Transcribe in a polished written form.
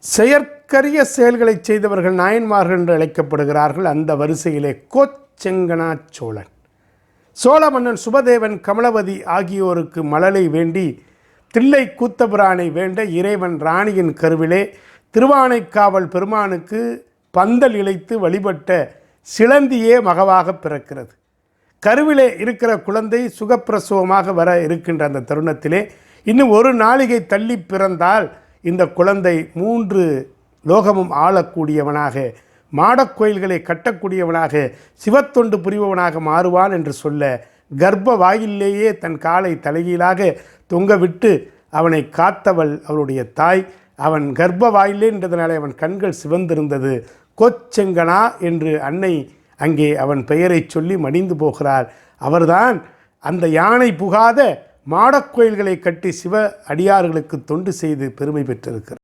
செயற்கரிய செயல்களை செய்தவர்கள் நாயன்மார்கள் என்று அழைக்கப்படுகிறார்கள். அந்த வரிசையிலே கோச்செங்கணா சோழன், சோழ மன்னன் சுபதேவன், கமலவதி ஆகியோருக்கு மழலை வேண்டி தில்லை கூத்தபிரானை வேண்ட இறைவன் ராணியின் கருவிலே திருவானைக்காவல் பெருமானுக்கு பந்தல் இழைத்து வழிபட்ட சிலந்தியே மகவாக பிறக்கிறது. கருவிலே இருக்கிற குழந்தை சுகப்பிரசவமாக வர இருக்கின்ற அந்த தருணத்திலே இன்னும் ஒரு நாளிகை தள்ளி பிறந்தால் இந்த குழந்தை 3 லோகமும் ஆளக்கூடியவனாக, மாடக்கோயில்களை கட்டக்கூடியவனாக, சிவத்தொண்டு புரிபவனாக மாறுவான் என்று சொல்ல கர்ப்ப வாயிலேயே தன் காலை தலைகீழாக தொங்கவிட்டு அவனை காத்தவள் அவளுடைய தாய். அவன் கர்ப்ப வாயிலே என்றதனாலே அவன் கண்கள் சிவந்திருந்தது. கோச்செங்கணா என்று அன்னை அங்கே அவன் பெயரை சொல்லி மடிந்து போகிறார். அவர்தான் அந்த யானை புகாத மாடக்கோயில்களை கட்டி சிவ அடியார்களுக்கு தொண்டு செய்து பெருமை பெற்றிருக்கிறார்.